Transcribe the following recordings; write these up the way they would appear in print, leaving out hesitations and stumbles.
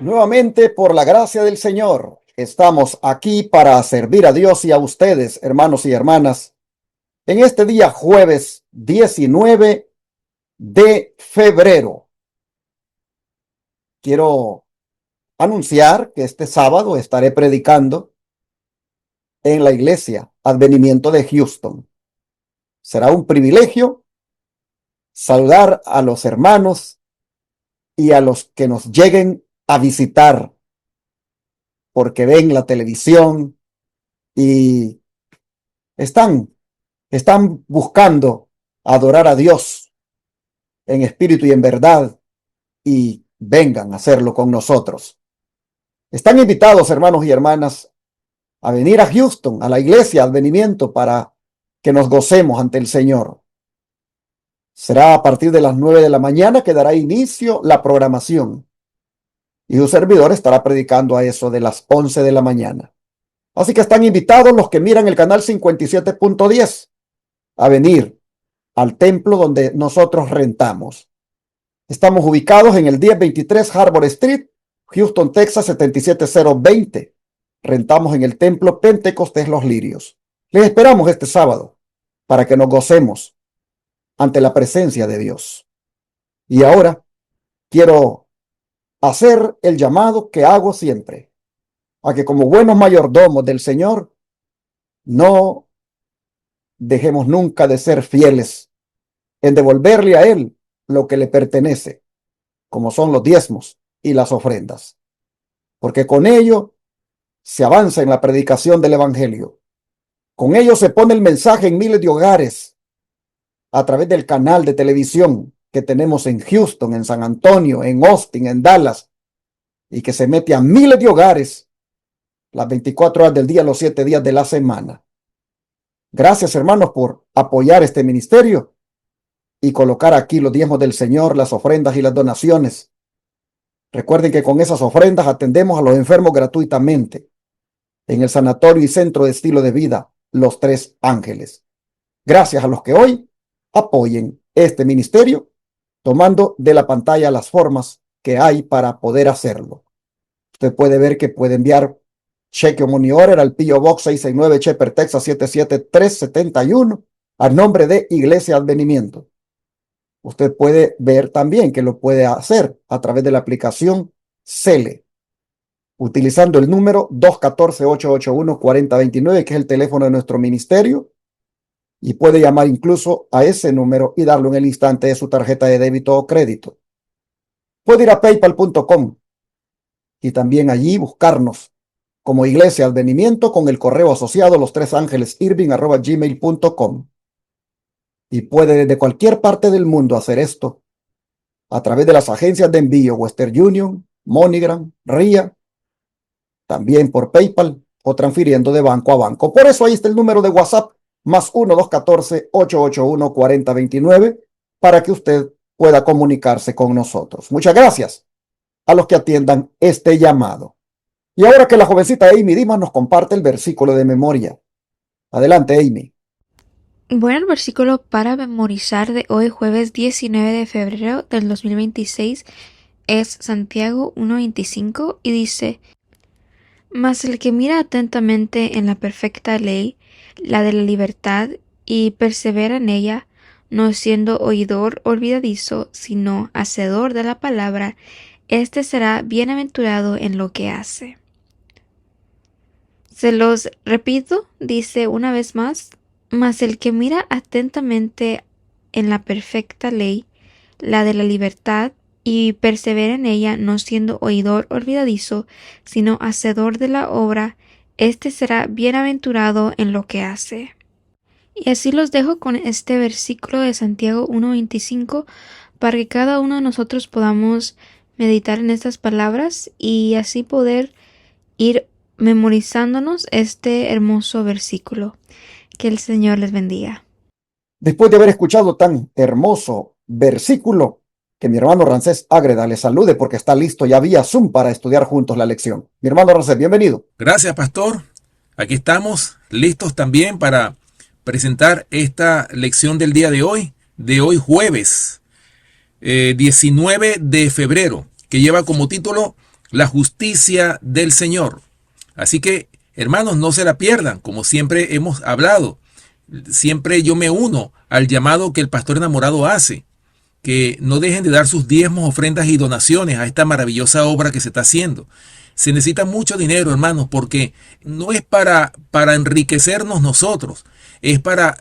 Nuevamente, por la gracia del Señor, estamos aquí para servir a Dios y a ustedes, hermanos y hermanas, en este día jueves 19 de febrero. Quiero anunciar que este sábado estaré predicando en la iglesia Advenimiento de Houston. Será un privilegio saludar a los hermanos y a los que nos lleguen a visitar porque ven la televisión y están buscando adorar a Dios en espíritu y en verdad, y vengan a hacerlo con nosotros. Están invitados, hermanos y hermanas, a venir a Houston, a la iglesia Advenimiento, para que nos gocemos ante el Señor. Será a partir de las 9 de la mañana que dará inicio la programación, y un servidor estará predicando a eso de las 11 de la mañana. Así que están invitados los que miran el canal 57.10 a venir al templo donde nosotros rentamos. Estamos ubicados en el 1023 Harbor Street, Houston, Texas 77020. Rentamos en el templo Pentecostés Los Lirios. Les esperamos este sábado para que nos gocemos ante la presencia de Dios. Y ahora quiero hacer el llamado que hago siempre, a que como buenos mayordomos del Señor, no dejemos nunca de ser fieles en devolverle a Él lo que le pertenece, como son los diezmos y las ofrendas, porque con ello se avanza en la predicación del Evangelio. Con ello se pone el mensaje en miles de hogares a través del canal de televisión que tenemos en Houston, en San Antonio, en Austin, en Dallas, y que se mete a miles de hogares las 24 horas del día, los 7 días de la semana. Gracias, hermanos, por apoyar este ministerio y colocar aquí los diezmos del Señor, las ofrendas y las donaciones. Recuerden que con esas ofrendas atendemos a los enfermos gratuitamente en el sanatorio y centro de estilo de vida Los Tres Ángeles. Gracias a los que hoy apoyen este ministerio, tomando de la pantalla las formas que hay para poder hacerlo. Usted puede ver que puede enviar cheque o money order al P.O. Box 669 Shepherd, Texas 77371 a nombre de Iglesia Advenimiento. Usted puede ver también que lo puede hacer a través de la aplicación Cele, utilizando el número 214-881-4029, que es el teléfono de nuestro ministerio, y puede llamar incluso a ese número y darlo en el instante de su tarjeta de débito o crédito. Puede ir a paypal.com y también allí buscarnos como Iglesia Advenimiento con el correo asociado lostresangelesirving@gmail.com. Y puede desde cualquier parte del mundo hacer esto a través de las agencias de envío Western Union, MoneyGram, RIA, también por PayPal o transfiriendo de banco a banco. Por eso ahí está el número de WhatsApp +1 214-881-4029 para que usted pueda comunicarse con nosotros. Muchas gracias a los que atiendan este llamado. Y ahora que la jovencita Amy Dimas nos comparte el versículo de memoria. Adelante, Amy. Bueno, el versículo para memorizar de hoy, jueves 19 de febrero del 2026, es Santiago 1:25 y dice: Mas el que mira atentamente en la perfecta ley, la de la libertad, y persevera en ella, no siendo oidor olvidadizo, sino hacedor de la palabra, éste será bienaventurado en lo que hace. Se los repito, dice una vez más: Mas el que mira atentamente en la perfecta ley, la de la libertad, y persevera en ella, no siendo oidor olvidadizo, sino hacedor de la obra, éste será bienaventurado en lo que hace. Y así los dejo con este versículo de Santiago 1:25 para que cada uno de nosotros podamos meditar en estas palabras y así poder ir memorizándonos este hermoso versículo. Que el Señor les bendiga. Después de haber escuchado tan hermoso versículo, que mi hermano Rancés Ágreda le salude porque está listo ya vía Zoom para estudiar juntos la lección. Mi hermano Rancés, bienvenido. Gracias, pastor. Aquí estamos listos también para presentar esta lección del día de hoy jueves 19 de febrero, que lleva como título la justicia del Señor. Así que, hermanos, no se la pierdan, como siempre hemos hablado. Siempre yo me uno al llamado que el pastor enamorado hace, que no dejen de dar sus diezmos, ofrendas y donaciones a esta maravillosa obra que se está haciendo. Se necesita mucho dinero, hermanos, porque no es para enriquecernos nosotros, es para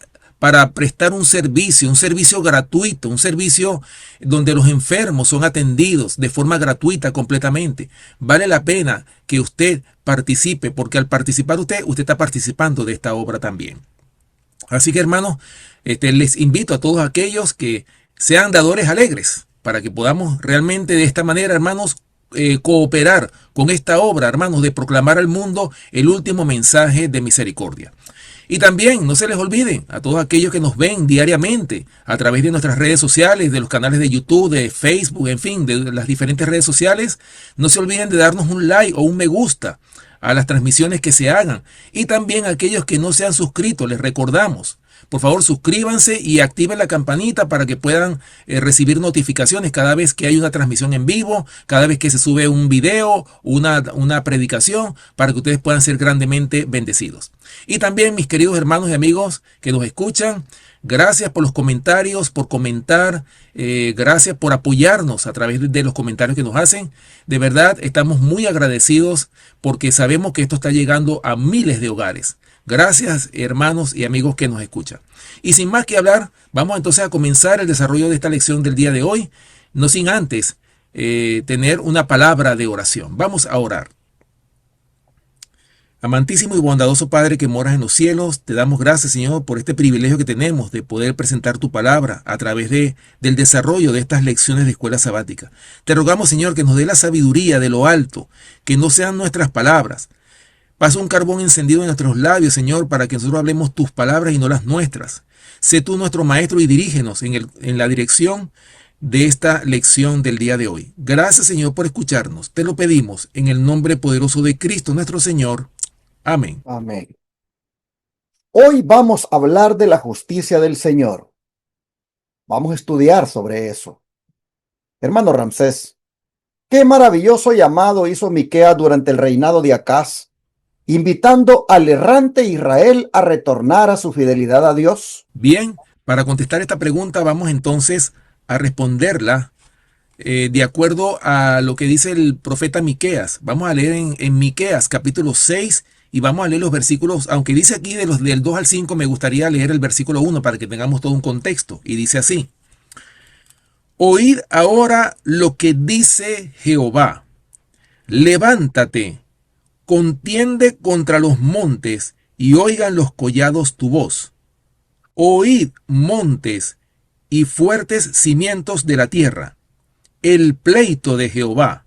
prestar un servicio gratuito, un servicio donde los enfermos son atendidos de forma gratuita completamente. Vale la pena que usted participe, porque al participar usted está participando de esta obra también. Así que, hermanos, les invito a todos aquellos que sean dadores alegres para que podamos realmente de esta manera, hermanos, cooperar con esta obra, hermanos, de proclamar al mundo el último mensaje de misericordia. Y también no se les olvide a todos aquellos que nos ven diariamente a través de nuestras redes sociales, de los canales de YouTube, de Facebook, en fin, de las diferentes redes sociales. No se olviden de darnos un like o un me gusta a las transmisiones que se hagan. Y también a aquellos que no se han suscrito, les recordamos, por favor suscríbanse y activen la campanita para que puedan recibir notificaciones cada vez que hay una transmisión en vivo, cada vez que se sube un video, una predicación, para que ustedes puedan ser grandemente bendecidos. Y también, mis queridos hermanos y amigos que nos escuchan, gracias por los comentarios, por comentar, gracias por apoyarnos a través de los comentarios que nos hacen. De verdad, estamos muy agradecidos porque sabemos que esto está llegando a miles de hogares. Gracias, hermanos y amigos que nos escuchan. Y sin más que hablar, vamos entonces a comenzar el desarrollo de esta lección del día de hoy, no sin antes tener una palabra de oración. Vamos a orar. Amantísimo y bondadoso Padre que moras en los cielos, te damos gracias, Señor, por este privilegio que tenemos de poder presentar tu palabra a través del desarrollo de estas lecciones de escuela sabática. Te rogamos, Señor, que nos dé la sabiduría de lo alto, que no sean nuestras palabras. Pasa un carbón encendido en nuestros labios, Señor, para que nosotros hablemos tus palabras y no las nuestras. Sé tú nuestro maestro y dirígenos en la dirección de esta lección del día de hoy. Gracias, Señor, por escucharnos. Te lo pedimos en el nombre poderoso de Cristo nuestro Señor. Amén. Amén. Hoy vamos a hablar de la justicia del Señor. Vamos a estudiar sobre eso. Hermano Ramsés, qué maravilloso llamado hizo Miqueas durante el reinado de Acaz, invitando al errante Israel a retornar a su fidelidad a Dios. Bien, para contestar esta pregunta vamos entonces a responderla de acuerdo a lo que dice el profeta Miqueas. Vamos a leer en Miqueas capítulo 6 y vamos a leer los versículos, aunque dice aquí del 2 al 5, me gustaría leer el versículo 1 para que tengamos todo un contexto. Y dice así: Oíd ahora lo que dice Jehová. Levántate, contiende contra los montes, y oigan los collados tu voz. Oíd, montes, y fuertes cimientos de la tierra, el pleito de Jehová.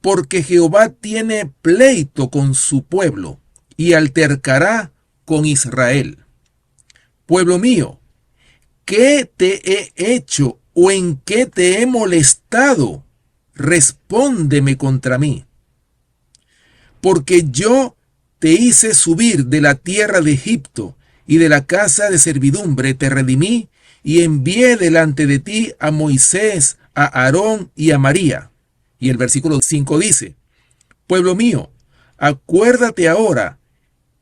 Porque Jehová tiene pleito con su pueblo, y altercará con Israel. Pueblo mío, ¿qué te he hecho o en qué te he molestado? Respóndeme contra mí. Porque yo te hice subir de la tierra de Egipto, y de la casa de servidumbre te redimí, y envié delante de ti a Moisés, a Aarón y a María. Y el versículo 5 dice: Pueblo mío, acuérdate ahora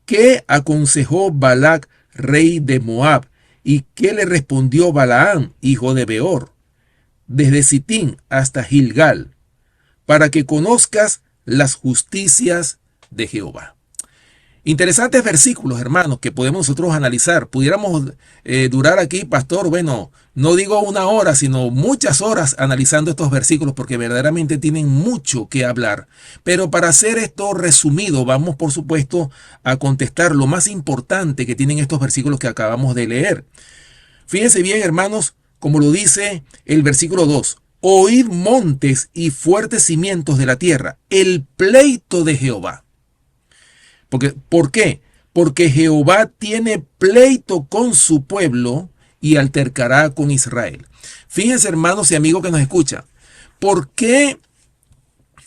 qué aconsejó Balac, rey de Moab, y qué le respondió Balaam, hijo de Beor, desde Sitín hasta Gilgal, para que conozcas las justicias de Jehová. Interesantes versículos, hermanos, que podemos nosotros analizar. Pudiéramos durar aquí, pastor, bueno, no digo una hora, sino muchas horas analizando estos versículos, porque verdaderamente tienen mucho que hablar. Pero para hacer esto resumido, vamos, por supuesto, a contestar lo más importante que tienen estos versículos que acabamos de leer. Fíjense bien, hermanos, como lo dice el versículo 2. Oíd, montes y fuertes cimientos de la tierra, el pleito de Jehová. ¿Por qué? Porque Jehová tiene pleito con su pueblo y altercará con Israel. Fíjense, hermanos y amigos que nos escuchan, ¿por qué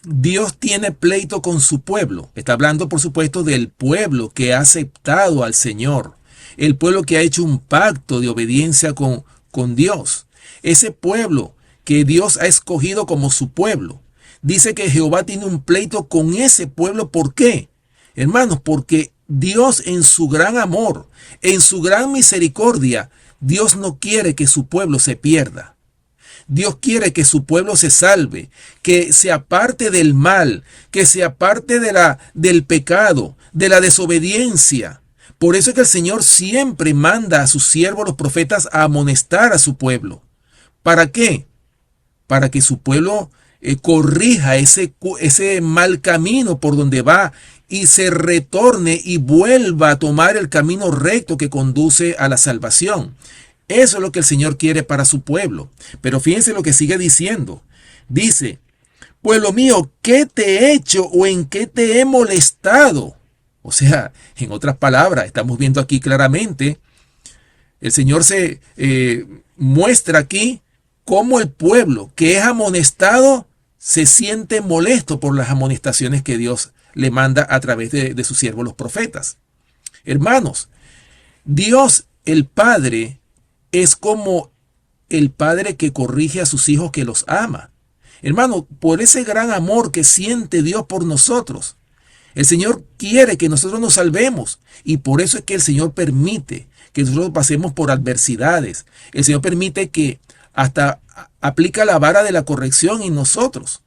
Dios tiene pleito con su pueblo? Está hablando, por supuesto, del pueblo que ha aceptado al Señor, el pueblo que ha hecho un pacto de obediencia con Dios, ese pueblo que Dios ha escogido como su pueblo. dice que Jehová tiene un pleito con ese pueblo. ¿Por qué? Hermanos, porque Dios en su gran amor, en su gran misericordia, Dios no quiere que su pueblo se pierda. Dios quiere que su pueblo se salve, que se aparte del mal, que se aparte del pecado, de la desobediencia. Por eso es que el Señor siempre manda a sus siervos, los profetas, a amonestar a su pueblo. ¿Para qué? Para que su pueblo corrija ese mal camino por donde va y se retorne y vuelva a tomar el camino recto que conduce a la salvación. Eso es lo que el Señor quiere para su pueblo. Pero fíjense lo que sigue diciendo. Dice, pueblo mío, ¿qué te he hecho o en qué te he molestado? O sea, en otras palabras, estamos viendo aquí claramente, el Señor se muestra aquí cómo el pueblo que es amonestado se siente molesto por las amonestaciones que Dios le manda a través de sus siervos los profetas. Hermanos, Dios el Padre es como el padre que corrige a sus hijos, que los ama. Hermano, por ese gran amor que siente Dios por nosotros, el Señor quiere que nosotros nos salvemos, y por eso es que el Señor permite que nosotros pasemos por adversidades. El Señor permite que hasta aplica la vara de la corrección en nosotros.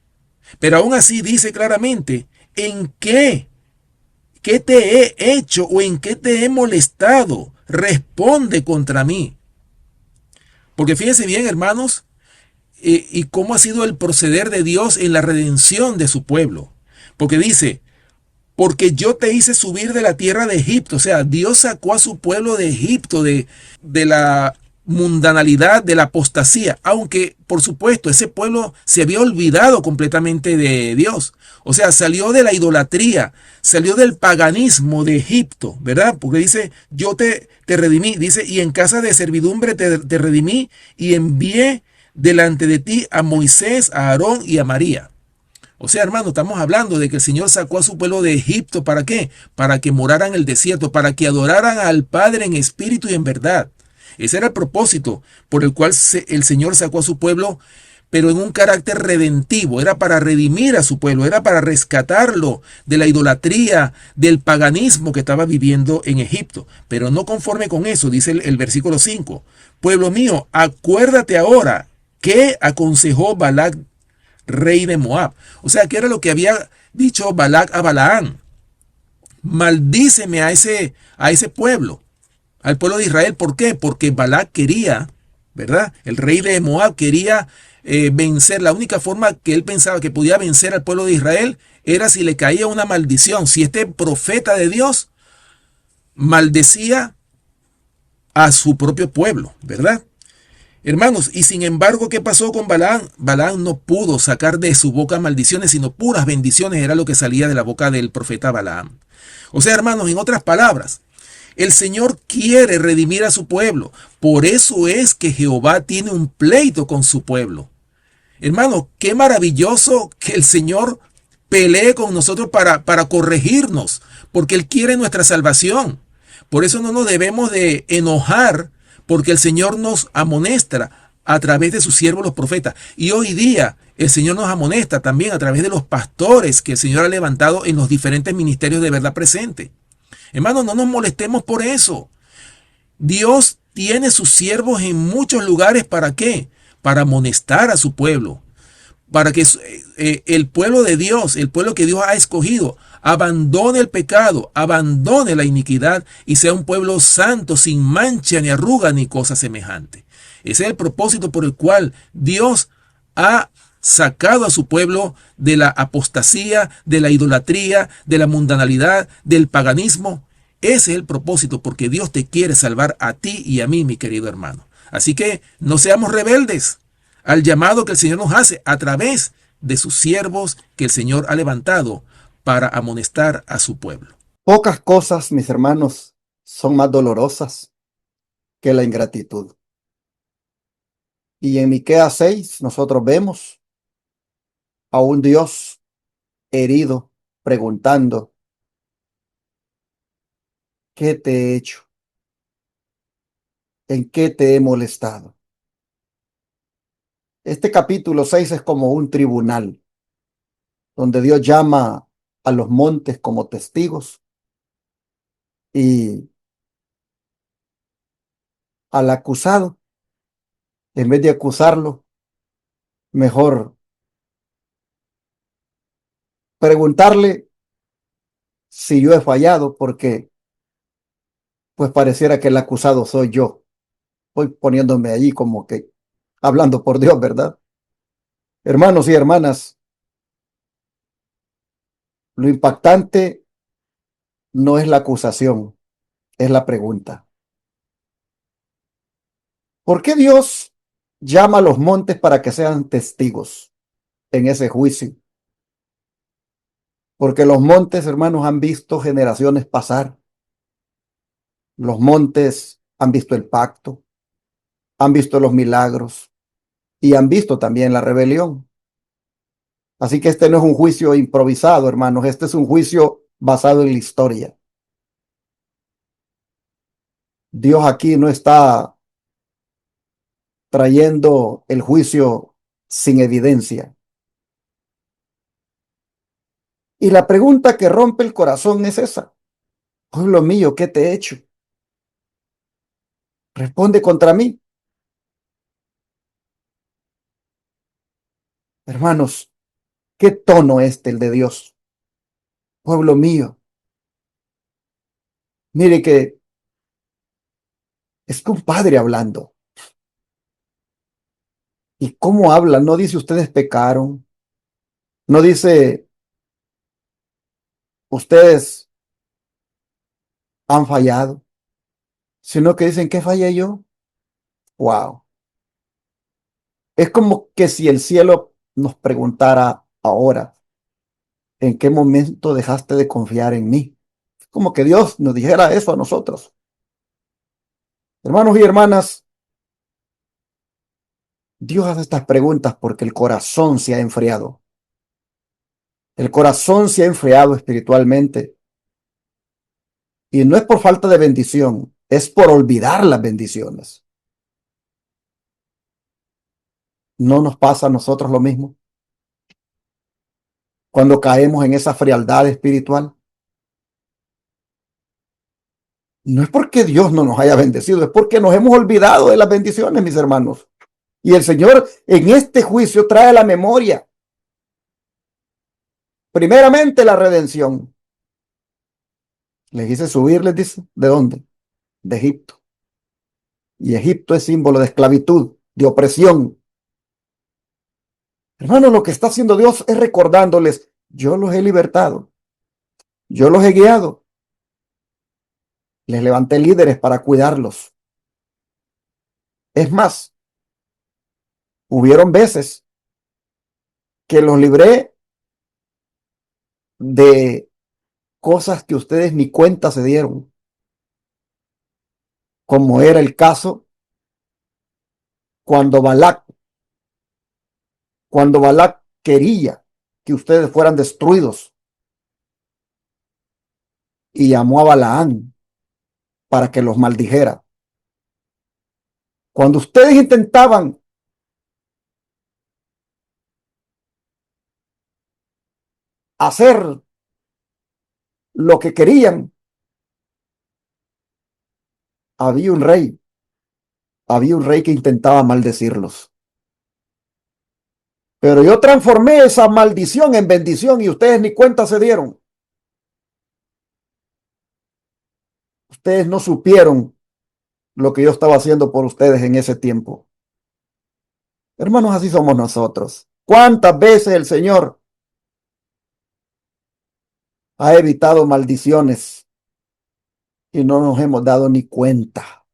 Pero aún así dice claramente, ¿en qué? ¿Qué te he hecho o en qué te he molestado? Responde contra mí. Porque fíjense bien, hermanos, y cómo ha sido el proceder de Dios en la redención de su pueblo. Porque dice, porque yo te hice subir de la tierra de Egipto. O sea, Dios sacó a su pueblo de Egipto, de la mundanalidad, de la apostasía. Aunque, por supuesto, ese pueblo se había olvidado completamente de Dios. O sea, salió de la idolatría, salió del paganismo de Egipto, ¿verdad? Porque dice, yo te redimí. Dice, y en casa de servidumbre te redimí y envié delante de ti a Moisés, a Aarón y a María. O sea, hermano, estamos hablando de que el Señor sacó a su pueblo de Egipto. ¿Para qué? Para que moraran en el desierto, para que adoraran al Padre en espíritu y en verdad. Ese era el propósito por el cual el Señor sacó a su pueblo, pero en un carácter redentivo. Era para redimir a su pueblo, era para rescatarlo de la idolatría, del paganismo que estaba viviendo en Egipto. Pero no conforme con eso, dice el versículo 5. Pueblo mío, acuérdate ahora qué aconsejó Balac, rey de Moab. O sea, que era lo que había dicho Balac a Balaam. Maldíceme a ese pueblo, al pueblo de Israel. ¿Por qué? Porque Balac quería, ¿verdad? El rey de Moab quería vencer. La única forma que él pensaba que podía vencer al pueblo de Israel era si le caía una maldición. Si este profeta de Dios maldecía a su propio pueblo, ¿verdad? Hermanos, y sin embargo, ¿qué pasó con Balaam? Balaam no pudo sacar de su boca maldiciones, sino puras bendiciones era lo que salía de la boca del profeta Balaam. O sea, hermanos, en otras palabras, el Señor quiere redimir a su pueblo. Por eso es que Jehová tiene un pleito con su pueblo. Hermano, qué maravilloso que el Señor pelee con nosotros para corregirnos, porque Él quiere nuestra salvación. Por eso no nos debemos de enojar, porque el Señor nos amonesta a través de sus siervos los profetas. Y hoy día el Señor nos amonesta también a través de los pastores que el Señor ha levantado en los diferentes ministerios de verdad presente. Hermanos, no nos molestemos por eso. Dios tiene sus siervos en muchos lugares. ¿Para qué? Para amonestar a su pueblo. Para que el pueblo de Dios, el pueblo que Dios ha escogido, abandone el pecado, abandone la iniquidad y sea un pueblo santo, sin mancha, ni arruga, ni cosa semejante. Ese es el propósito por el cual Dios ha sacado a su pueblo de la apostasía, de la idolatría, de la mundanalidad, del paganismo. Ese es el propósito, porque Dios te quiere salvar a ti y a mí, mi querido hermano. Así que no seamos rebeldes al llamado que el Señor nos hace a través de sus siervos que el Señor ha levantado para amonestar a su pueblo. Pocas cosas, mis hermanos, son más dolorosas que la ingratitud. Y en Miqueas 6 nosotros vemos a un Dios herido preguntando, ¿qué te he hecho? ¿En qué te he molestado? Este capítulo 6 es como un tribunal donde Dios llama a los montes como testigos y al acusado, en vez de acusarlo, mejor preguntarle si yo he fallado, porque pues pareciera que el acusado soy yo. Voy poniéndome allí como que hablando por Dios, ¿verdad? Hermanos y hermanas, lo impactante no es la acusación, es la pregunta. ¿Por qué Dios llama a los montes para que sean testigos en ese juicio? Porque los montes, hermanos, han visto generaciones pasar. Los montes han visto el pacto, han visto los milagros y han visto también la rebelión. Así que este no es un juicio improvisado, hermanos. Este es un juicio basado en la historia. Dios aquí no está trayendo el juicio sin evidencia. Y la pregunta que rompe el corazón es esa. Pueblo mío, ¿qué te he hecho? Responde contra mí. Hermanos, ¿qué tono es el de Dios? Pueblo mío, mire que es que un padre hablando. ¿Y cómo habla? No dice ustedes pecaron. No dice ustedes han fallado. Sino que dicen, ¿qué fallé yo? Wow. Es como que si el cielo nos preguntara ahora, ¿en qué momento dejaste de confiar en mí? Como que Dios nos dijera eso a nosotros. Hermanos y hermanas, Dios hace estas preguntas porque el corazón se ha enfriado. El corazón se ha enfriado espiritualmente. Y no es por falta de bendición, es por olvidar las bendiciones. ¿No nos pasa a nosotros lo mismo? Cuando caemos en esa frialdad espiritual. No es porque Dios no nos haya bendecido, es porque nos hemos olvidado de las bendiciones, mis hermanos. Y el Señor en este juicio trae a la memoria, primeramente la redención. Les hice subir, les dice, ¿de dónde? De Egipto. Y Egipto es símbolo de esclavitud, de opresión. Hermanos, lo que está haciendo Dios es recordándoles, yo los he libertado, yo los he guiado, les levanté líderes para cuidarlos. Es más, hubieron veces que los libré de cosas que ustedes ni cuenta se dieron, como era el caso cuando Balac, cuando Balac quería que ustedes fueran destruidos y llamó a Balaán para que los maldijera. Cuando ustedes intentaban hacer lo que querían, había un rey, había un rey que intentaba maldecirlos. Pero yo transformé esa maldición en bendición y ustedes ni cuenta se dieron. Ustedes no supieron lo que yo estaba haciendo por ustedes en ese tiempo. Hermanos, así somos nosotros. ¿Cuántas veces el Señor ha evitado maldiciones y no nos hemos dado ni cuenta?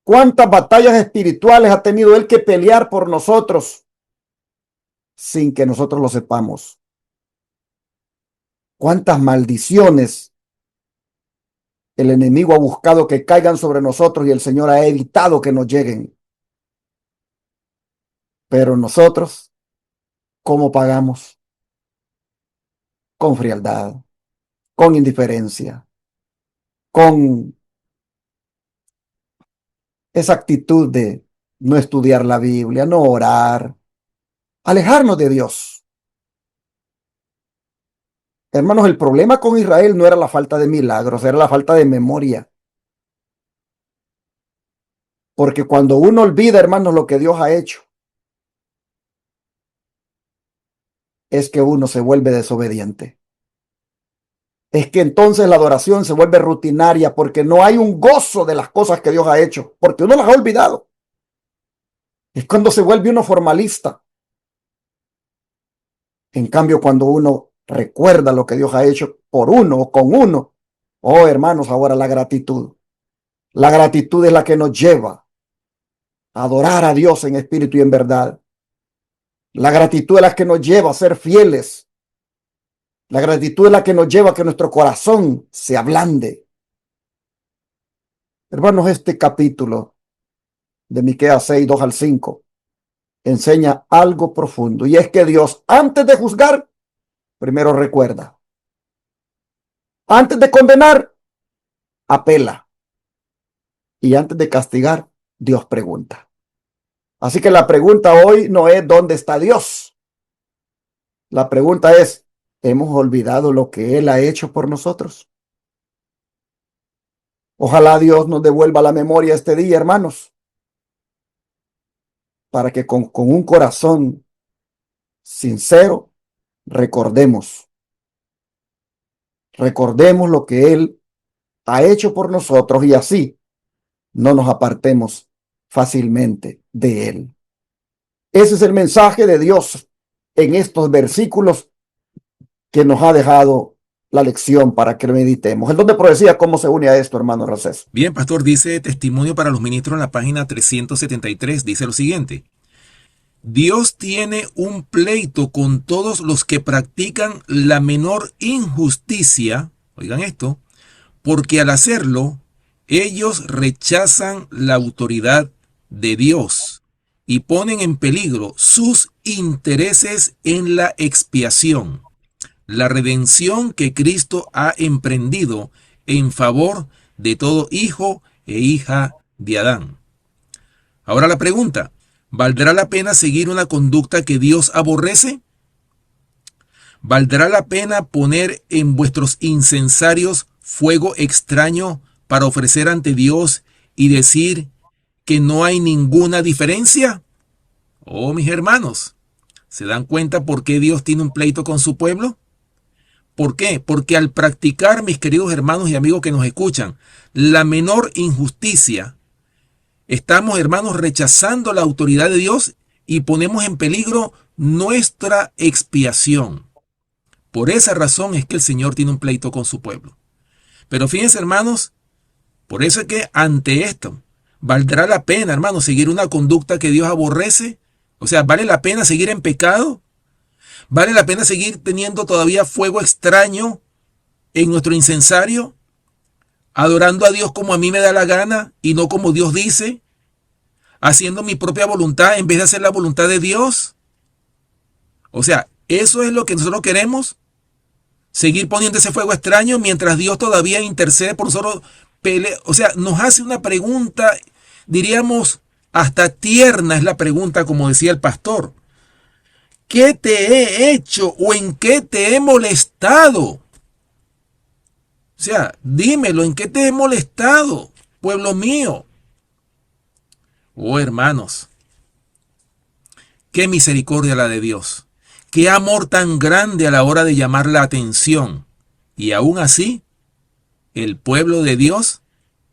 ¿Cuántas batallas espirituales ha tenido Él que pelear por nosotros sin que nosotros lo sepamos? ¿Cuántas maldiciones el enemigo ha buscado que caigan sobre nosotros y el Señor ha evitado que nos lleguen? Pero nosotros, ¿cómo pagamos? Con frialdad, con indiferencia, con esa actitud de no estudiar la Biblia, no orar, alejarnos de Dios. Hermanos, el problema con Israel no era la falta de milagros, era la falta de memoria. Porque cuando uno olvida, hermanos, lo que Dios ha hecho, es que uno se vuelve desobediente. Es que entonces la adoración se vuelve rutinaria porque no hay un gozo de las cosas que Dios ha hecho, porque uno las ha olvidado. Es cuando se vuelve uno formalista. En cambio, cuando uno recuerda lo que Dios ha hecho por uno o con uno, oh hermanos, ahora la gratitud. La gratitud es la que nos lleva a adorar a Dios en espíritu y en verdad. La gratitud es la que nos lleva a ser fieles. La gratitud es la que nos lleva a que nuestro corazón se ablande. Hermanos, este capítulo de Miqueas 6, 2 al 5 enseña algo profundo, y es que Dios, antes de juzgar, primero recuerda. Antes de condenar, apela. Y antes de castigar, Dios pregunta. Así que la pregunta hoy no es ¿dónde está Dios? La pregunta es, ¿hemos olvidado lo que Él ha hecho por nosotros? Ojalá Dios nos devuelva la memoria este día, hermanos, para que con un corazón sincero recordemos lo que Él ha hecho por nosotros y así no nos apartemos fácilmente de Él. Ese es el mensaje de Dios en estos versículos que nos ha dejado la lección para que lo meditemos. El don de profecía, ¿cómo se une a esto, hermano Ramsés? Bien, pastor, dice Testimonio para los Ministros en la página 373, dice lo siguiente. Dios tiene un pleito con todos los que practican la menor injusticia, oigan esto, porque al hacerlo, ellos rechazan la autoridad de Dios y ponen en peligro sus intereses en la expiación, la redención que Cristo ha emprendido en favor de todo hijo e hija de Adán. Ahora la pregunta, ¿valdrá la pena seguir una conducta que Dios aborrece? ¿Valdrá la pena poner en vuestros incensarios fuego extraño para ofrecer ante Dios y decir que no hay ninguna diferencia? Oh, mis hermanos, ¿se dan cuenta por qué Dios tiene un pleito con su pueblo? ¿Por qué? Porque al practicar, mis queridos hermanos y amigos que nos escuchan, la menor injusticia, estamos, hermanos, rechazando la autoridad de Dios y ponemos en peligro nuestra expiación. Por esa razón es que el Señor tiene un pleito con su pueblo. Pero fíjense, hermanos, por eso es que ante esto, ¿valdrá la pena, hermanos, seguir una conducta que Dios aborrece? O sea, ¿vale la pena seguir en pecado? ¿Vale la pena seguir teniendo todavía fuego extraño en nuestro incensario? ¿Adorando a Dios como a mí me da la gana y no como Dios dice? ¿Haciendo mi propia voluntad en vez de hacer la voluntad de Dios? O sea, ¿eso es lo que nosotros queremos? ¿Seguir poniendo ese fuego extraño mientras Dios todavía intercede por nosotros? O sea, nos hace una pregunta, diríamos, hasta tierna es la pregunta, como decía el pastor. ¿Qué te he hecho o en qué te he molestado? O sea, dímelo, ¿en qué te he molestado, pueblo mío? Oh, hermanos, qué misericordia la de Dios. Qué amor tan grande a la hora de llamar la atención. Y aún así, el pueblo de Dios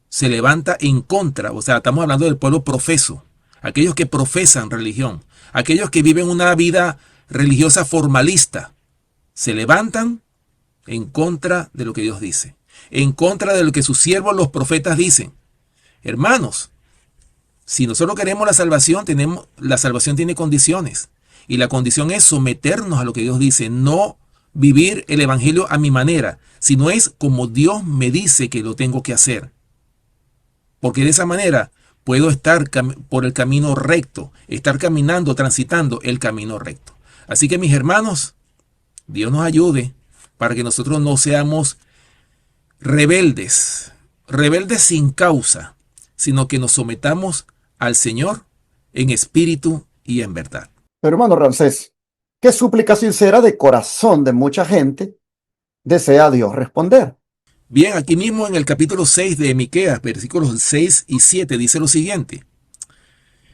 se levanta en contra. O sea, estamos hablando del pueblo profeso. Aquellos que profesan religión. Aquellos que viven una vida religiosa formalista. Se levantan en contra de lo que Dios dice. En contra de lo que sus siervos los profetas dicen. Hermanos, si nosotros queremos la salvación tiene condiciones. Y la condición es someternos a lo que Dios dice, no vivir el evangelio a mi manera, sino es como Dios me dice que lo tengo que hacer. Porque de esa manera puedo estar por el camino recto, estar caminando, transitando el camino recto. Así que mis hermanos, Dios nos ayude para que nosotros no seamos rebeldes sin causa, sino que nos sometamos al Señor en espíritu y en verdad. Pero hermano Ramsés, qué súplica sincera de corazón de mucha gente desea Dios responder. Bien, aquí mismo en el capítulo 6 de Miqueas, versículos 6 y 7, dice lo siguiente.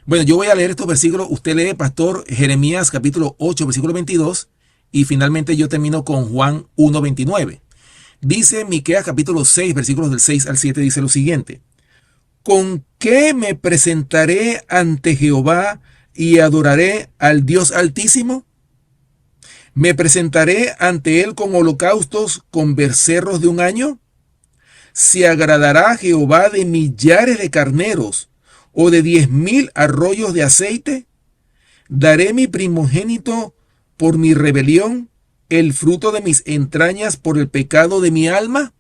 Bueno, yo voy a leer estos versículos. Usted lee, pastor, Jeremías capítulo 8, versículo 22, y finalmente yo termino con Juan 1, 29. Dice Miqueas capítulo 6, versículos del 6 al 7, dice lo siguiente. ¿Con qué me presentaré ante Jehová y adoraré al Dios Altísimo? ¿Me presentaré ante él con holocaustos, con becerros de un año? ¿Se agradará Jehová de millares de carneros o de 10,000 arroyos de aceite? ¿Daré mi primogénito por mi rebelión, el fruto de mis entrañas por el pecado de mi alma?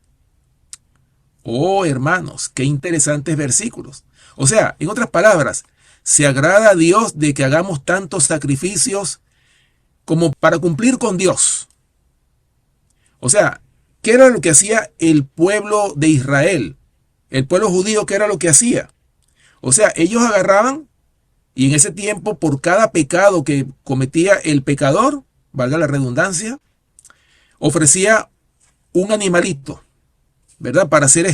Oh, hermanos, qué interesantes versículos. O sea, en otras palabras, ¿se agrada a Dios de que hagamos tantos sacrificios como para cumplir con Dios? O sea, ¿qué era lo que hacía el pueblo de Israel? El pueblo judío, ¿qué era lo que hacía? O sea, ellos agarraban y en ese tiempo, por cada pecado que cometía el pecador, valga la redundancia, ofrecía un animalito, ¿verdad? Para hacer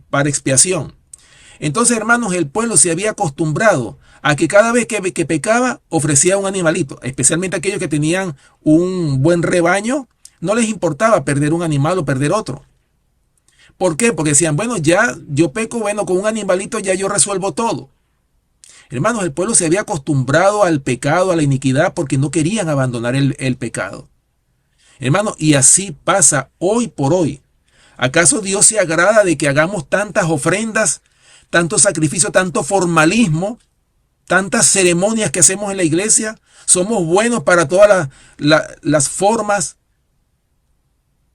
para expiación. Entonces, hermanos, el pueblo se había acostumbrado a que cada vez que pecaba, ofrecía un animalito, especialmente aquellos que tenían un buen rebaño, no les importaba perder un animal o perder otro. ¿Por qué? Porque decían, bueno, ya yo peco, bueno, con un animalito ya yo resuelvo todo. Hermanos, el pueblo se había acostumbrado al pecado, a la iniquidad, porque no querían abandonar el pecado. Hermanos, y así pasa hoy por hoy. ¿Acaso Dios se agrada de que hagamos tantas ofrendas, tanto sacrificio, tanto formalismo, tantas ceremonias que hacemos en la iglesia? Somos buenos para todas las formas,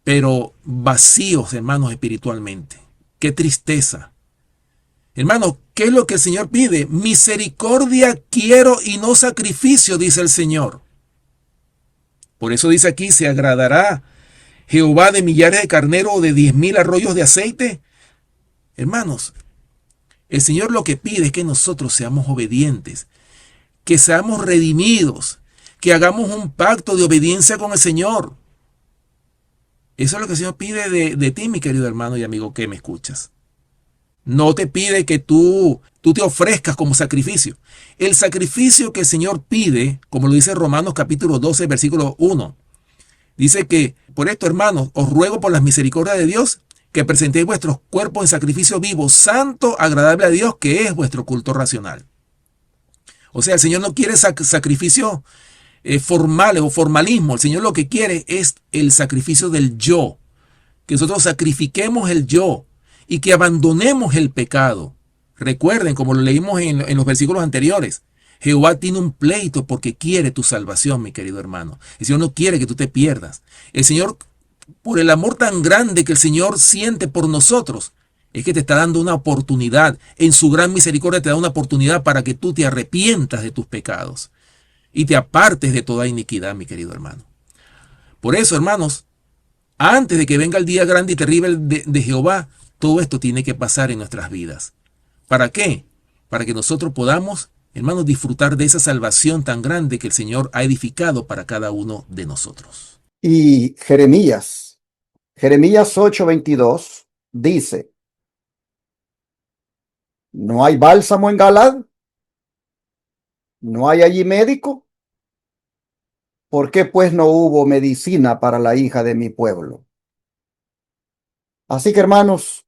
pero vacíos, hermanos, espiritualmente. Qué tristeza. Hermanos, ¿qué es lo que el Señor pide? Misericordia quiero y no sacrificio, dice el Señor. Por eso dice aquí, ¿se agradará Jehová de millares de carneros o de 10,000 arroyos de aceite? Hermanos, el Señor lo que pide es que nosotros seamos obedientes, que seamos redimidos, que hagamos un pacto de obediencia con el Señor. Eso es lo que el Señor pide de ti, mi querido hermano y amigo que me escuchas. No te pide que tú te ofrezcas como sacrificio. El sacrificio que el Señor pide, como lo dice Romanos capítulo 12, versículo 1, dice que, por esto, hermanos, os ruego por las misericordias de Dios, que presentéis vuestros cuerpos en sacrificio vivo, santo, agradable a Dios, que es vuestro culto racional. O sea, el Señor no quiere sacrificios formales o formalismo. El Señor lo que quiere es el sacrificio del yo. Que nosotros sacrifiquemos el yo y que abandonemos el pecado. Recuerden, como lo leímos en los versículos anteriores, Jehová tiene un pleito porque quiere tu salvación, mi querido hermano. El Señor no quiere que tú te pierdas. El Señor, por el amor tan grande que el Señor siente por nosotros, es que te está dando una oportunidad. En su gran misericordia te da una oportunidad para que tú te arrepientas de tus pecados y te apartes de toda iniquidad, mi querido hermano. Por eso, hermanos, antes de que venga el día grande y terrible de Jehová, todo esto tiene que pasar en nuestras vidas. ¿Para qué? Para que nosotros podamos, hermanos, disfrutar de esa salvación tan grande que el Señor ha edificado para cada uno de nosotros. Y Jeremías 8:22 dice, ¿no hay bálsamo en Galaad? ¿No hay allí médico? ¿Por qué pues no hubo medicina para la hija de mi pueblo? Así que, hermanos,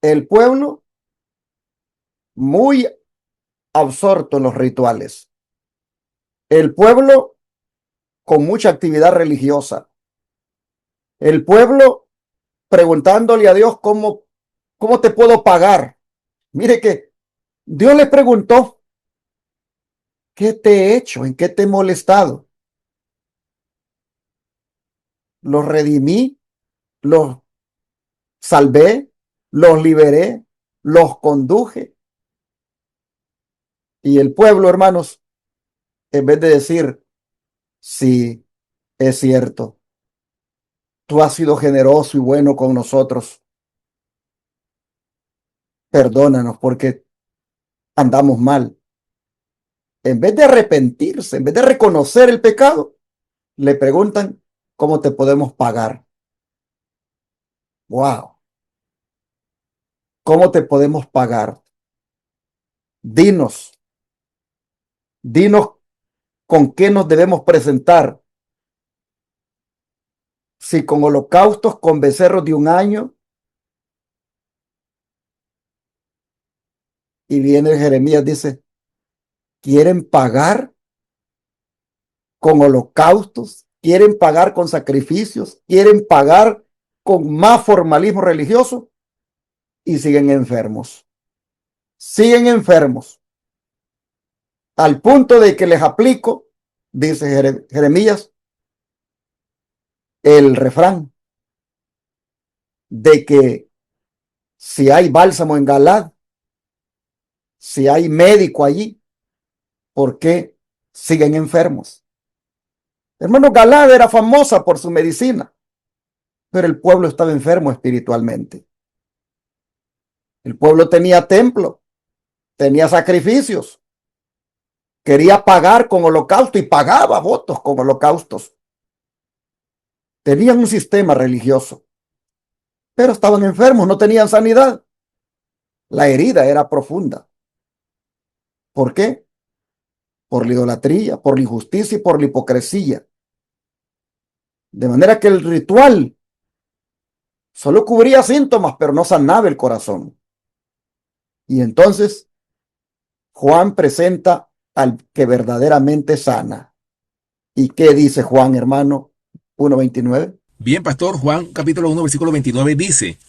el pueblo muy absorto en los rituales, el pueblo con mucha actividad religiosa, el pueblo preguntándole a Dios cómo te puedo pagar. Mire que Dios le preguntó, ¿qué te he hecho? ¿En qué te he molestado? Los redimí, los salvé, los liberé, los conduje. Y el pueblo, hermanos, en vez de decir, sí, es cierto, tú has sido generoso y bueno con nosotros, perdónanos porque andamos mal. En vez de arrepentirse, en vez de reconocer el pecado, le preguntan, ¿cómo te podemos pagar? Wow, ¿cómo te podemos pagar? Dinos, dinos con qué nos debemos presentar. Si con holocaustos, con becerros de un año. Y viene Jeremías, dice, ¿quieren pagar con holocaustos? ¿Quieren pagar con sacrificios? ¿Quieren pagar con más formalismo religioso? Y siguen enfermos. Siguen enfermos. Al punto de que les aplico, dice Jeremías, el refrán de que si hay bálsamo en Galad, si hay médico allí, ¿por qué siguen enfermos? Hermano, Galad era famosa por su medicina, pero el pueblo estaba enfermo espiritualmente. El pueblo tenía templo, tenía sacrificios, quería pagar con holocausto y pagaba votos con holocaustos. Tenían un sistema religioso, pero estaban enfermos, no tenían sanidad. La herida era profunda. ¿Por qué? Por la idolatría, por la injusticia y por la hipocresía. De manera que el ritual solo cubría síntomas, pero no sanaba el corazón. Y entonces Juan presenta al que verdaderamente sana. ¿Y qué dice Juan, hermano? 1:29. Bien, pastor, Juan capítulo 1, versículo 29 dice,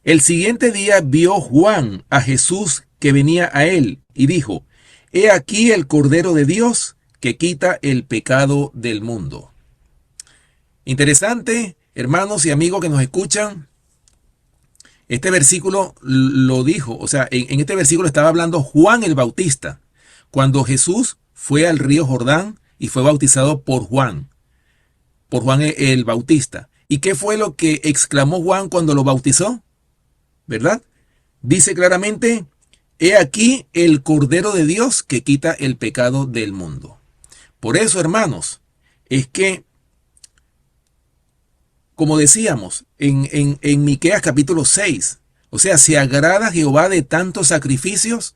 el siguiente día vio Juan a Jesús que venía a él y dijo, he aquí el Cordero de Dios que quita el pecado del mundo. Interesante, hermanos y amigos que nos escuchan, este versículo lo dijo, o sea, en este versículo estaba hablando Juan el Bautista, cuando Jesús fue al río Jordán y fue bautizado por Juan el Bautista. ¿Y qué fue lo que exclamó Juan cuando lo bautizó? ¿Verdad? Dice claramente, he aquí el Cordero de Dios que quita el pecado del mundo. Por eso, hermanos, es que, como decíamos en Miqueas capítulo 6, o sea, ¿se agrada Jehová de tantos sacrificios?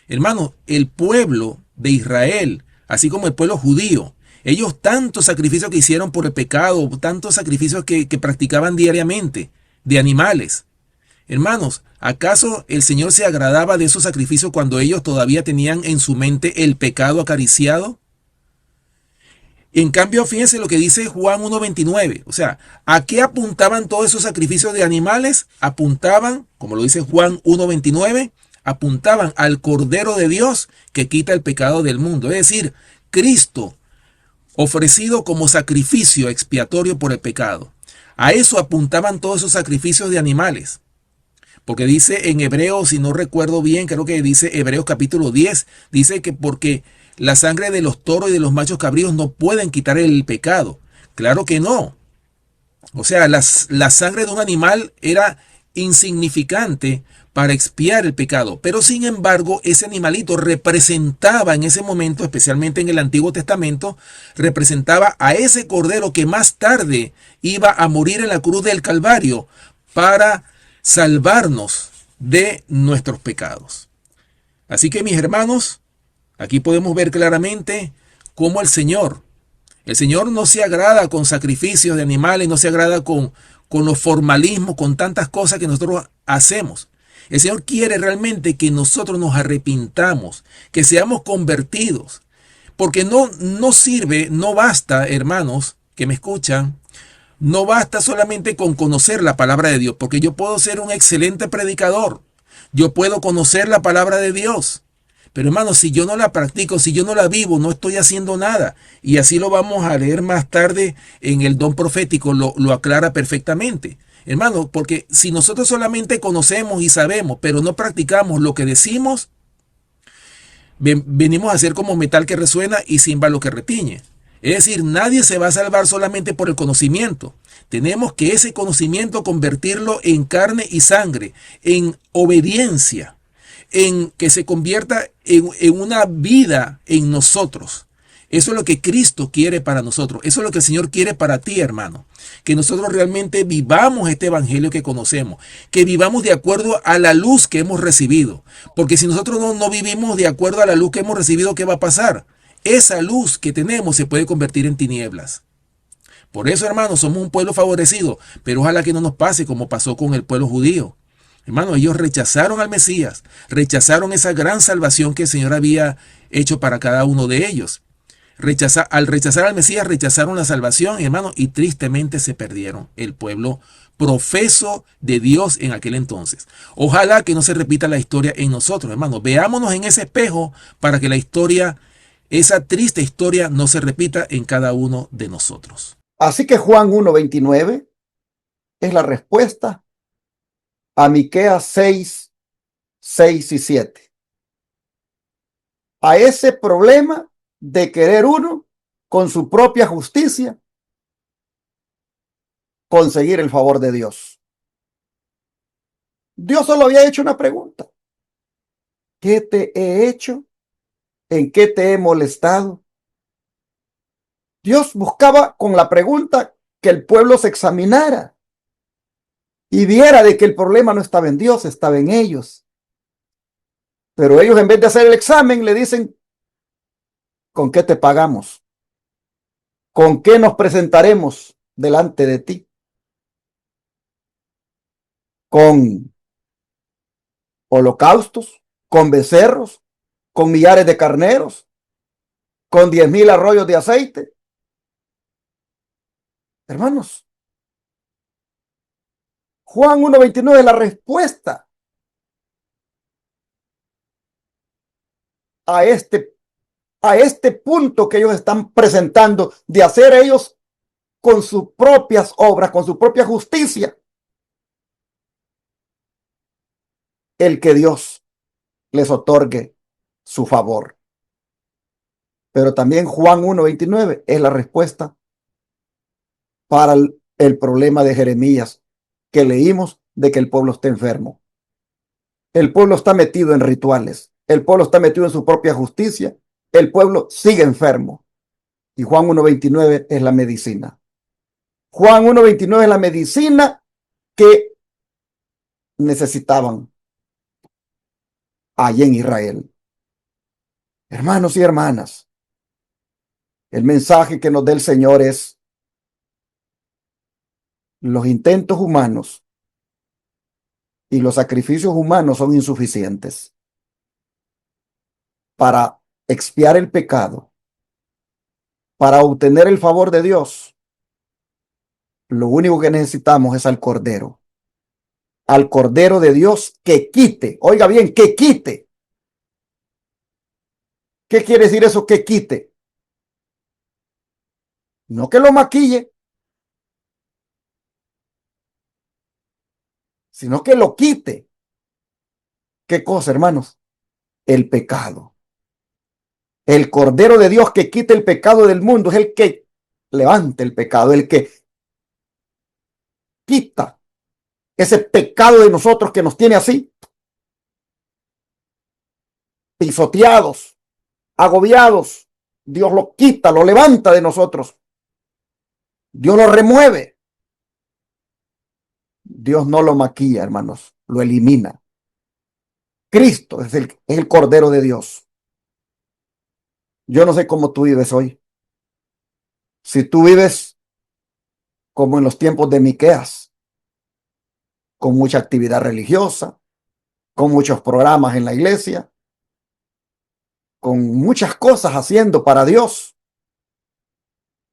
Hermanos, el pueblo de Israel, así como el pueblo judío, ellos tantos sacrificios que hicieron por el pecado, tantos sacrificios que practicaban diariamente de animales. Hermanos, ¿acaso el Señor se agradaba de esos sacrificios cuando ellos todavía tenían en su mente el pecado acariciado? En cambio, fíjense lo que dice Juan 1:29. O sea, ¿a qué apuntaban todos esos sacrificios de animales? Apuntaban, como lo dice Juan 1:29, apuntaban al Cordero de Dios que quita el pecado del mundo. Es decir, Cristo ofrecido como sacrificio expiatorio por el pecado. A eso apuntaban todos esos sacrificios de animales. Porque dice en Hebreos, si no recuerdo bien, creo que dice Hebreos capítulo 10, dice que porque la sangre de los toros y de los machos cabríos no pueden quitar el pecado. Claro que no. O sea, la sangre de un animal era insignificante para expiar el pecado. Pero sin embargo, ese animalito representaba en ese momento, especialmente en el Antiguo Testamento, representaba a ese cordero que más tarde iba a morir en la cruz del Calvario para salvarnos de nuestros pecados. Así que, mis hermanos, aquí podemos ver claramente cómo el Señor no se agrada con sacrificios de animales, no se agrada con los formalismos, con tantas cosas que nosotros hacemos. El Señor quiere realmente que nosotros nos arrepintamos, que seamos convertidos, porque no sirve, no basta, hermanos que me escuchan, no basta solamente con conocer la palabra de Dios, porque yo puedo ser un excelente predicador, yo puedo conocer la palabra de Dios, pero hermanos, si yo no la practico, si yo no la vivo, no estoy haciendo nada. Y así lo vamos a leer más tarde en el don profético, lo aclara perfectamente. Hermanos, porque si nosotros solamente conocemos y sabemos, pero no practicamos lo que decimos, venimos a ser como metal que resuena y címbalo que retiñe. Es decir, nadie se va a salvar solamente por el conocimiento. Tenemos que ese conocimiento convertirlo en carne y sangre, en obediencia, en que se convierta en una vida en nosotros, Eso es lo que Cristo quiere para nosotros. Eso es lo que el Señor quiere para ti, hermano. Que nosotros realmente vivamos este evangelio que conocemos. Que vivamos de acuerdo a la luz que hemos recibido. Porque si nosotros no vivimos de acuerdo a la luz que hemos recibido, ¿qué va a pasar? Esa luz que tenemos se puede convertir en tinieblas. Por eso, hermanos, somos un pueblo favorecido. Pero ojalá que no nos pase como pasó con el pueblo judío. Hermano, ellos rechazaron al Mesías. Rechazaron esa gran salvación que el Señor había hecho para cada uno de ellos. Al rechazar al Mesías, rechazaron la salvación, hermano, y tristemente se perdieron el pueblo profeso de Dios en aquel entonces. Ojalá que no se repita la historia en nosotros, hermano. Veámonos en ese espejo para que la historia, esa triste historia, no se repita en cada uno de nosotros. Así que Juan 1:29 es la respuesta a Miqueas 6, 6 y 7. A ese problema de querer uno con su propia justicia conseguir el favor de Dios. Dios solo había hecho una pregunta. ¿Qué te he hecho? ¿En qué te he molestado? Dios buscaba con la pregunta que el pueblo se examinara y viera de que el problema no estaba en Dios, estaba en ellos. Pero ellos, en vez de hacer el examen, le dicen: ¿con qué te pagamos? ¿Con qué nos presentaremos delante de ti? ¿Con holocaustos? ¿Con becerros? ¿Con millares de carneros? ¿Con 10,000 arroyos de aceite? Hermanos, Juan 1:29 es la respuesta a este punto que ellos están presentando de hacer ellos con sus propias obras, con su propia justicia, el que Dios les otorgue su favor. Pero también Juan 1:29 es la respuesta para el problema de Jeremías que leímos de que el pueblo está enfermo. El pueblo está metido en rituales. El pueblo está metido en su propia justicia. El pueblo sigue enfermo. Y Juan 1:29 es la medicina. Juan 1:29 es la medicina que necesitaban allí en Israel. Hermanos y hermanas, el mensaje que nos da el Señor es: los intentos humanos y los sacrificios humanos son insuficientes para expiar el pecado, para obtener el favor de Dios. Lo único que necesitamos es al Cordero de Dios que quite, oiga bien, que quite. ¿Qué quiere decir eso, que quite? No que lo maquille, sino que lo quite. ¿Qué cosa, hermanos? El pecado. El Cordero de Dios que quite el pecado del mundo es el que levanta el pecado, el que quita ese pecado de nosotros que nos tiene así, pisoteados, agobiados. Dios lo quita, lo levanta de nosotros. Dios lo remueve. Dios no lo maquilla, hermanos, lo elimina. Cristo es el Cordero de Dios. Yo no sé cómo tú vives hoy. Si tú vives como en los tiempos de Miqueas, con mucha actividad religiosa, con muchos programas en la iglesia, con muchas cosas haciendo para Dios,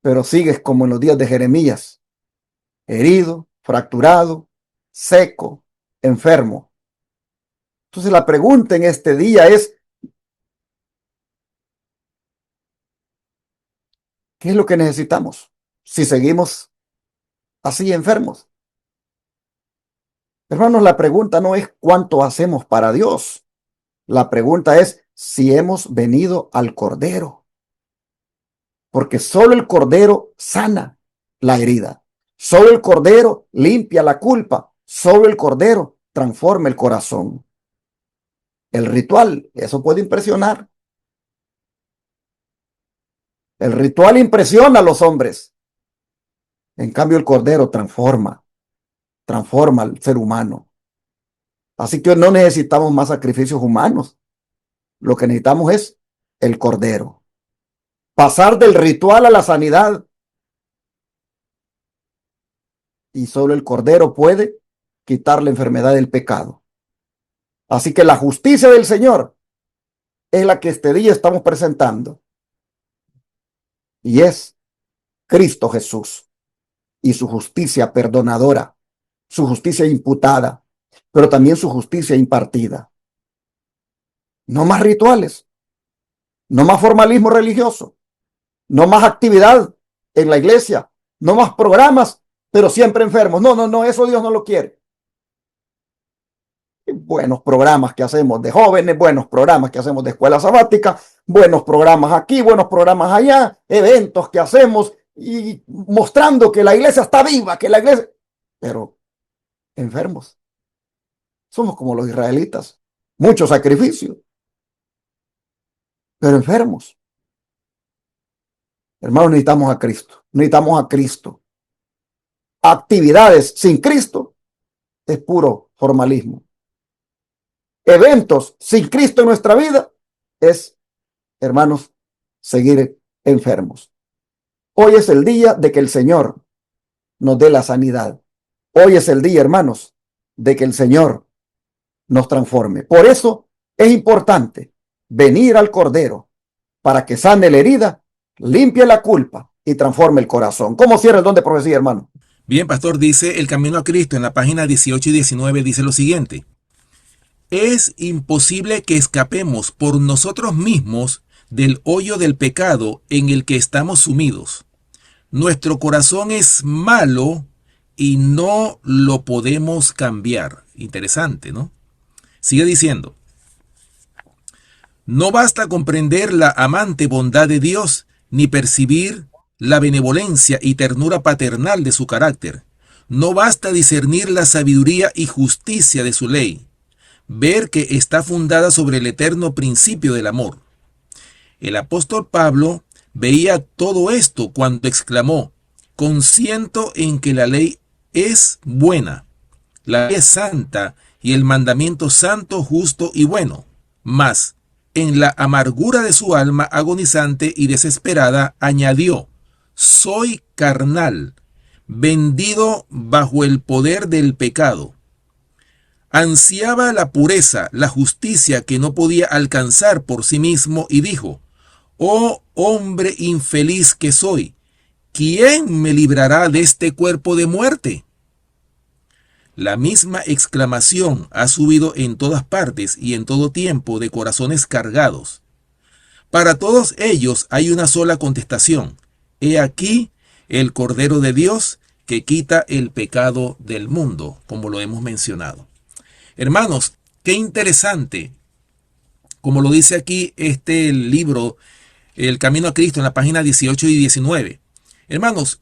pero sigues como en los días de Jeremías, herido, fracturado, seco, enfermo. Entonces la pregunta en este día es: ¿qué es lo que necesitamos si seguimos así enfermos? Hermanos, la pregunta no es cuánto hacemos para Dios. La pregunta es si hemos venido al Cordero, porque solo el Cordero sana la herida. Solo el Cordero limpia la culpa. Solo el Cordero transforma el corazón. El ritual, eso puede impresionar. El ritual impresiona a los hombres. En cambio, el Cordero transforma al ser humano. Así que no necesitamos más sacrificios humanos. Lo que necesitamos es el Cordero. Pasar del ritual a la sanidad. Y solo el Cordero puede quitar la enfermedad del pecado. Así que la justicia del Señor es la que este día estamos presentando. Y es Cristo Jesús y su justicia perdonadora, su justicia imputada, pero también su justicia impartida. No más rituales, no más formalismo religioso, no más actividad en la iglesia, no más programas, pero siempre enfermos. No, eso Dios no lo quiere. Buenos programas que hacemos de jóvenes, buenos programas que hacemos de escuela sabática, buenos programas aquí, buenos programas allá, eventos que hacemos y mostrando que la iglesia está viva, que la iglesia... Pero enfermos. Somos como los israelitas. Mucho sacrificio, pero enfermos. Hermanos, necesitamos a Cristo. Necesitamos a Cristo. Actividades sin Cristo es puro formalismo. Eventos sin Cristo en nuestra vida es, hermanos, seguir enfermos. Hoy es el día de que el Señor nos dé la sanidad. Hoy es el día, hermanos, de que el Señor nos transforme. Por eso es importante venir al Cordero para que sane la herida, limpie la culpa y transforme el corazón. ¿Cómo cierra el don de profecía, hermano? Bien, pastor, dice El Camino a Cristo en la página 18 y 19, dice lo siguiente. Es imposible que escapemos por nosotros mismos del hoyo del pecado en el que estamos sumidos. Nuestro corazón es malo y no lo podemos cambiar. Interesante, ¿no? Sigue diciendo. No basta comprender la amante bondad de Dios, ni percibir la benevolencia y ternura paternal de su carácter. No basta discernir la sabiduría y justicia de su ley, ver que está fundada sobre el eterno principio del amor. El apóstol Pablo veía todo esto cuando exclamó: consiento en que la ley es buena, la ley es santa y el mandamiento santo, justo y bueno. Mas, en la amargura de su alma agonizante y desesperada, añadió: soy carnal, vendido bajo el poder del pecado. Ansiaba la pureza, la justicia que no podía alcanzar por sí mismo y dijo: oh hombre infeliz que soy, ¿quién me librará de este cuerpo de muerte? La misma exclamación ha subido en todas partes y en todo tiempo de corazones cargados. Para todos ellos hay una sola contestación: he aquí el Cordero de Dios que quita el pecado del mundo, como lo hemos mencionado. Hermanos, qué interesante, como lo dice aquí este libro, El Camino a Cristo, en la página 18 y 19. Hermanos,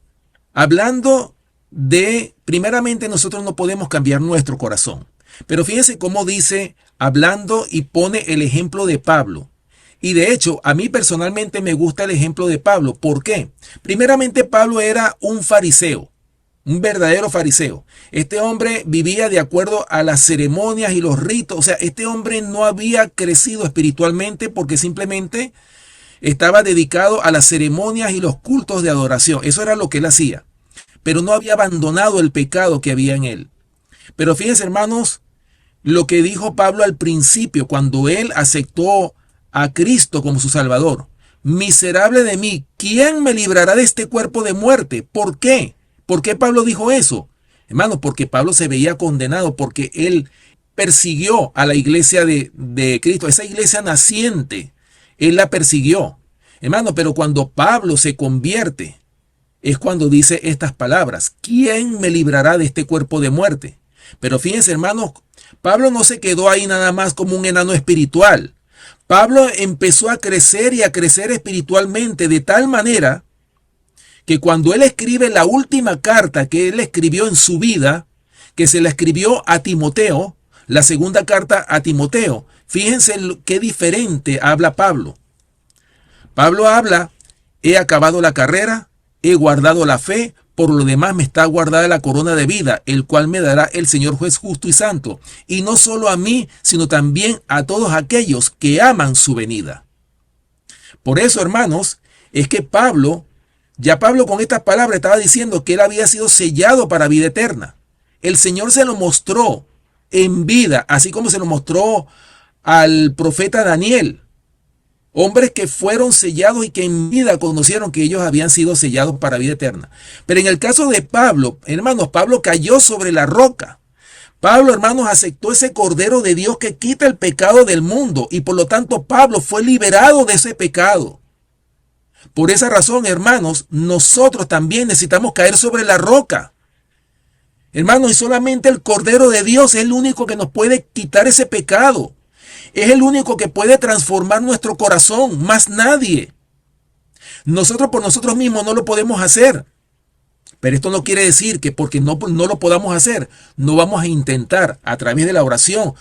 hablando de, primeramente, nosotros no podemos cambiar nuestro corazón. Pero fíjense cómo dice, hablando, y pone el ejemplo de Pablo. Y de hecho, a mí personalmente me gusta el ejemplo de Pablo. ¿Por qué? Primeramente, Pablo era un fariseo. Un verdadero fariseo. Este hombre vivía de acuerdo a las ceremonias y los ritos. O sea, este hombre no había crecido espiritualmente porque simplemente estaba dedicado a las ceremonias y los cultos de adoración. Eso era lo que él hacía. Pero no había abandonado el pecado que había en él. Pero fíjense, hermanos, lo que dijo Pablo al principio cuando él aceptó a Cristo como su Salvador. Miserable de mí, ¿quién me librará de este cuerpo de muerte? ¿Por qué? ¿Por qué Pablo dijo eso? Hermano, porque Pablo se veía condenado, porque él persiguió a la iglesia de Cristo, esa iglesia naciente, él la persiguió. Hermano, pero cuando Pablo se convierte, es cuando dice estas palabras: ¿quién me librará de este cuerpo de muerte? Pero fíjense, hermanos, Pablo no se quedó ahí nada más como un enano espiritual. Pablo empezó a crecer y a crecer espiritualmente de tal manera que cuando él escribe la última carta que él escribió en su vida, que se la escribió a Timoteo, la segunda carta a Timoteo, fíjense qué diferente habla Pablo. Pablo habla he acabado la carrera, he guardado la fe, por lo demás me está guardada la corona de vida, el cual me dará el Señor juez justo y santo, y no solo a mí, sino también a todos aquellos que aman su venida. Por eso, hermanos, es que Pablo con estas palabras estaba diciendo que él había sido sellado para vida eterna. El Señor se lo mostró en vida, así como se lo mostró al profeta Daniel. Hombres que fueron sellados y que en vida conocieron que ellos habían sido sellados para vida eterna. Pero en el caso de Pablo, hermanos, Pablo cayó sobre la roca. Pablo, hermanos, aceptó ese Cordero de Dios que quita el pecado del mundo y por lo tanto Pablo fue liberado de ese pecado. Por esa razón, hermanos, nosotros también necesitamos caer sobre la roca. Hermanos, y solamente el Cordero de Dios es el único que nos puede quitar ese pecado. Es el único que puede transformar nuestro corazón, más nadie. Nosotros por nosotros mismos no lo podemos hacer. Pero esto no quiere decir que porque no lo podamos hacer, no vamos a intentar a través de la oración,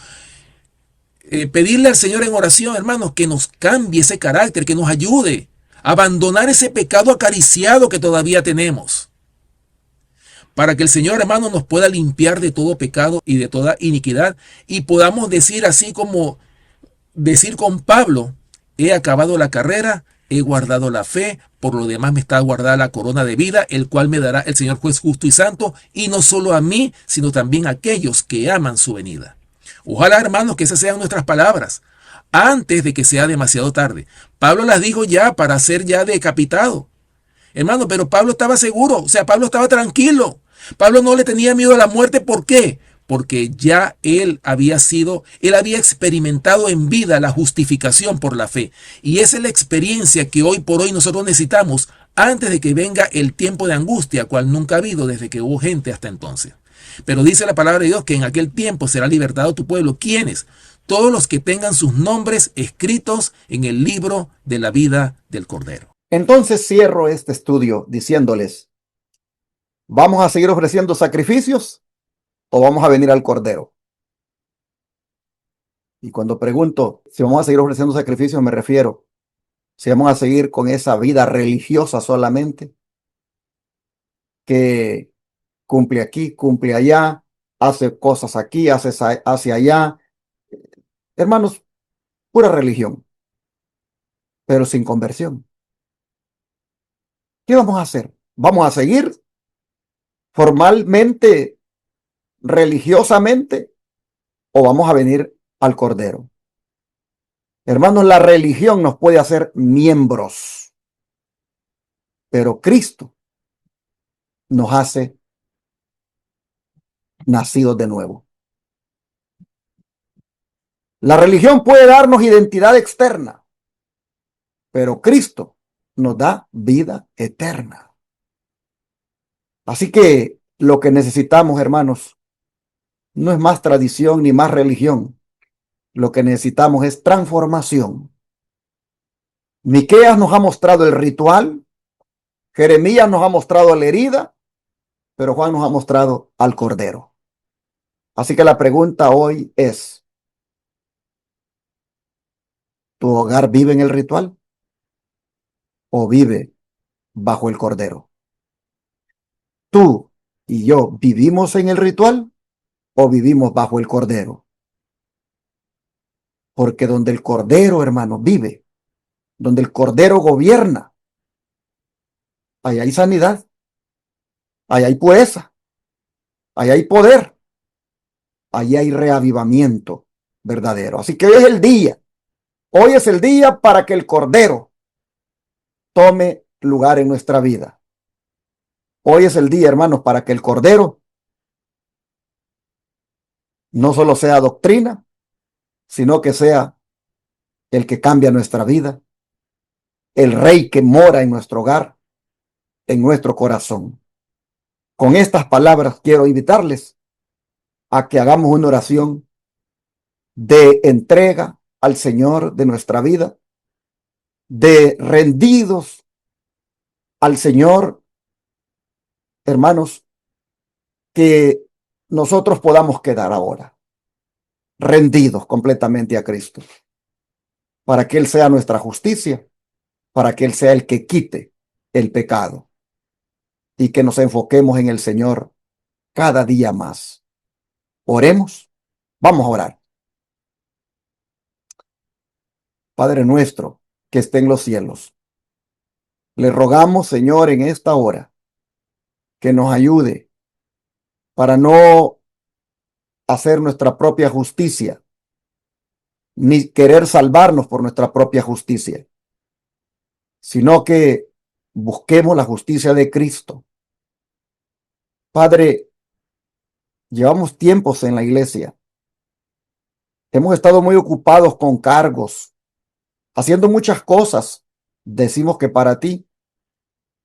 pedirle al Señor en oración, hermanos, que nos cambie ese carácter, que nos ayude a abandonar ese pecado acariciado que todavía tenemos. Para que el Señor, hermano, nos pueda limpiar de todo pecado y de toda iniquidad y podamos decir así como decir con Pablo, he acabado la carrera, he guardado la fe, por lo demás me está guardada la corona de vida, el cual me dará el Señor juez justo y santo, y no solo a mí, sino también a aquellos que aman su venida. Ojalá, hermanos, que esas sean nuestras palabras, antes de que sea demasiado tarde. Pablo las dijo ya para ser ya decapitado. Hermano, pero Pablo estaba seguro, o sea, Pablo estaba tranquilo. Pablo no le tenía miedo a la muerte, ¿por qué? Porque ya él había experimentado en vida la justificación por la fe. Y esa es la experiencia que hoy por hoy nosotros necesitamos antes de que venga el tiempo de angustia, cual nunca ha habido desde que hubo gente hasta entonces. Pero dice la palabra de Dios que en aquel tiempo será libertado tu pueblo. ¿Quiénes? Todos los que tengan sus nombres escritos en el libro de la vida del Cordero. Entonces cierro este estudio diciéndoles, ¿vamos a seguir ofreciendo sacrificios o vamos a venir al Cordero? Y cuando pregunto si vamos a seguir ofreciendo sacrificios, me refiero si vamos a seguir con esa vida religiosa solamente, que cumple aquí, cumple allá, hace cosas aquí, hace allá. Hermanos, pura religión, pero sin conversión. ¿Qué vamos a hacer? ¿Vamos a seguir formalmente, religiosamente, o vamos a venir al Cordero? Hermanos, la religión nos puede hacer miembros, pero Cristo nos hace nacidos de nuevo. La religión puede darnos identidad externa, pero Cristo nos da vida eterna. Así que lo que necesitamos, hermanos, no es más tradición ni más religión. Lo que necesitamos es transformación. Miqueas nos ha mostrado el ritual, Jeremías nos ha mostrado la herida, pero Juan nos ha mostrado al Cordero. Así que la pregunta hoy es, ¿tu hogar vive en el ritual o vive bajo el Cordero? ¿Tú y yo vivimos en el ritual o vivimos bajo el Cordero? Porque donde el Cordero, hermano, vive, donde el Cordero gobierna, ahí hay sanidad, ahí hay pureza, ahí hay poder, ahí hay reavivamiento verdadero. Así que hoy es el día para que el Cordero tome lugar en nuestra vida. Hoy es el día, hermanos, para que el Cordero no solo sea doctrina, sino que sea el que cambia nuestra vida, el Rey que mora en nuestro hogar, en nuestro corazón. Con estas palabras quiero invitarles a que hagamos una oración de entrega al Señor de nuestra vida, de rendidos al Señor, hermanos, que nosotros podamos quedar ahora rendidos completamente a Cristo, para que Él sea nuestra justicia, para que Él sea el que quite el pecado y que nos enfoquemos en el Señor cada día más. Oremos. Vamos a orar. Padre nuestro que esté en los cielos, le rogamos, Señor, en esta hora que nos ayude para no hacer nuestra propia justicia, ni querer salvarnos por nuestra propia justicia, sino que busquemos la justicia de Cristo. Padre, llevamos tiempos en la iglesia. Hemos estado muy ocupados con cargos, haciendo muchas cosas. Decimos que para ti,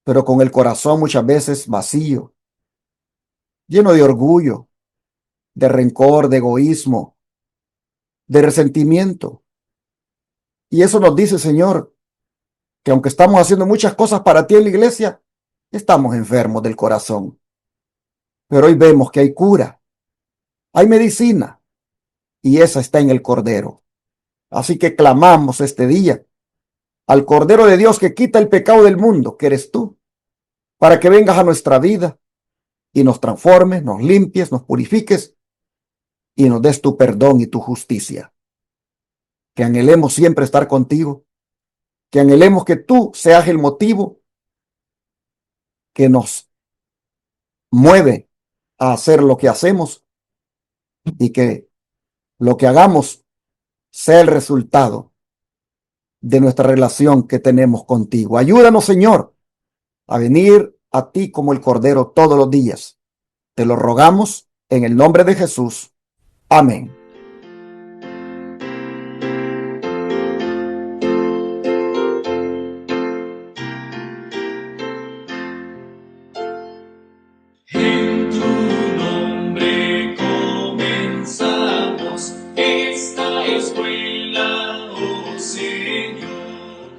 pero con el corazón muchas veces vacío, lleno de orgullo, de rencor, de egoísmo, de resentimiento. Y eso nos dice, Señor, que aunque estamos haciendo muchas cosas para ti en la iglesia, estamos enfermos del corazón. Pero hoy vemos que hay cura, hay medicina, y esa está en el Cordero. Así que clamamos este día al Cordero de Dios que quita el pecado del mundo, que eres tú, para que vengas a nuestra vida y nos transformes, nos limpies, nos purifiques y nos des tu perdón y tu justicia. Que anhelemos siempre estar contigo, que anhelemos que tú seas el motivo que nos mueve a hacer lo que hacemos y que lo que hagamos sea el resultado de nuestra relación que tenemos contigo. Ayúdanos, Señor, a venir a ti como el Cordero todos los días. Te lo rogamos en el nombre de Jesús. Amén. En tu nombre comenzamos esta escuela, oh Señor.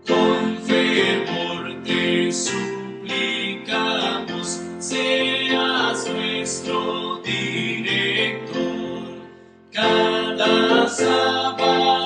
Con fervor te suplicamos, seas nuestro director. Cada sábado